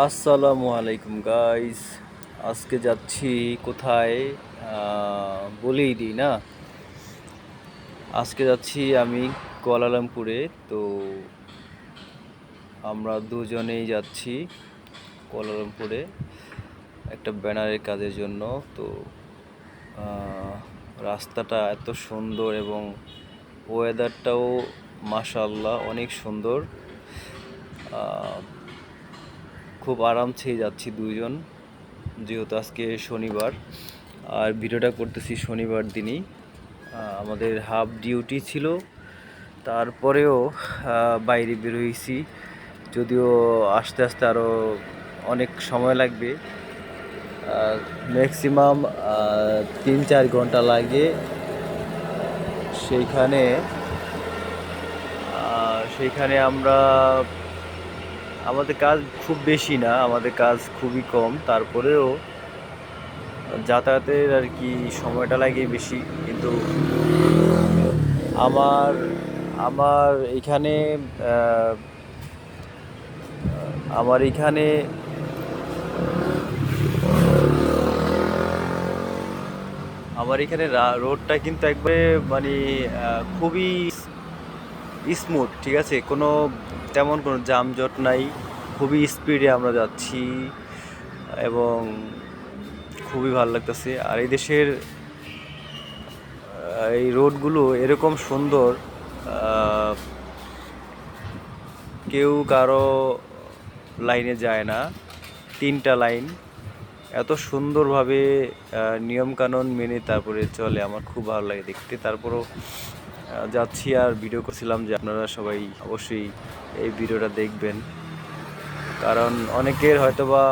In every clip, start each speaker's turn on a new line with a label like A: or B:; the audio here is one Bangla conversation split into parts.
A: আসসালামু আলাইকুম গাইস। আজকে যাচ্ছি কোথায় বলেই দিই না। আজকে যাচ্ছি আমি কুয়ালালামপুরে। তো আমরা দুজনেই যাচ্ছি কুয়ালালামপুরে একটা ব্যানারের কাজের জন্য। তো আহ, রাস্তাটা এত সুন্দর এবং ওয়েদারটাও মাশাআল্লাহ অনেক সুন্দর। আহ, খুব আরামসেই যাচ্ছি দুইজন, যেহেতু আজকে শনিবার আর ভিডিওটা করতেছি শনিবার দিনই। আমাদের হাফ ডিউটি ছিল, তারপরেও বাইরে বের হয়েছি। যদিও আস্তে আস্তে আরও অনেক সময় লাগবে, ম্যাক্সিমাম 3-4 ঘন্টা লাগে। সেইখানে সেইখানে আমরা আমাদের কাজ খুব বেশি না, আমাদের কাজ খুবই কম, তারপরেও যাতায়াতের আর কি সময়টা লাগে বেশি। কিন্তু আমার আমার এখানে আহ, আমার এখানে রোডটা কিন্তু একবারে মানে খুবই স্মুথ, ঠিক আছে, কোনো তেমন কোনো যানজট নাই। খুবই স্পিডে আমরা যাচ্ছি এবং খুবই ভালো লাগতেছে। আর এই দেশের এই রোডগুলো এরকম সুন্দর, আহ, কেউ কারো লাইনে যায় না, 3টা লাইন এত সুন্দরভাবে নিয়মকানুন মেনে তারপরে চলে। আমার খুব ভালো লাগে দেখতে। তারপরও যাচ্ছি আর ভিডিও করছিলাম যে আপনারা সবাই অবশ্যই এই ভিডিওটা দেখবেন, কারণ অনেকের হয়তোবা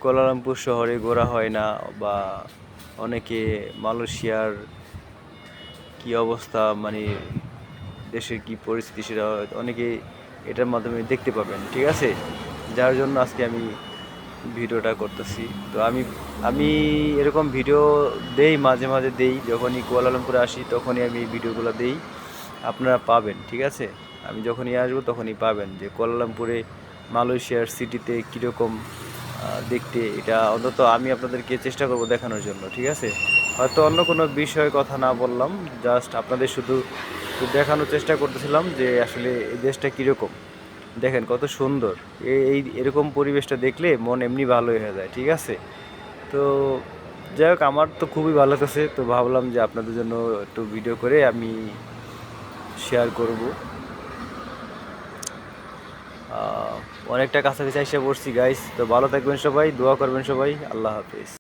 A: কুয়ালালামপুর শহরে ঘোরা হয় না, বা অনেকে মালয়েশিয়ার কি অবস্থা, মানে দেশের কি পরিস্থিতি সেটা অনেকে এটার মাধ্যমে দেখতে পাবেন, ঠিক আছে। যার জন্য আজকে আমি ভিডিওটা করতেছি। তো আমি আমি এরকম ভিডিও দেই, মাঝে মাঝে দেই, যখনই কুয়ালালামপুরে আসি তখনই আমি এই ভিডিওগুলো দেই, আপনারা পাবেন, ঠিক আছে। আমি যখনই আসবো তখনই পাবেন যে কুয়ালালামপুরে মালয়েশিয়ার সিটিতে কীরকম দেখতে। এটা অন্তত আমি আপনাদেরকে চেষ্টা করব দেখানোর জন্য, ঠিক আছে। হয়তো অন্য কোনো বিষয়ে কথা না বললাম, জাস্ট আপনাদের শুধু দেখানোর চেষ্টা করতেছিলাম যে আসলে এই দেশটা কীরকম। দেখেন কত সুন্দর। এই এরকম পরিবেশটা দেখলে মন এমনি ভালো হয়ে যায়, ঠিক আছে। তো যাই হোক, আমার তো খুবই ভালো লাগছে, তো ভাবলাম যে আপনাদের জন্য একটু ভিডিও করে আমি শেয়ার করব। অনেকটা কাছাকাছি এসে পড়ছি গাইস। তো ভালো থাকবেন সবাই, দোয়া করবেন সবাই। আল্লাহ হাফেজ।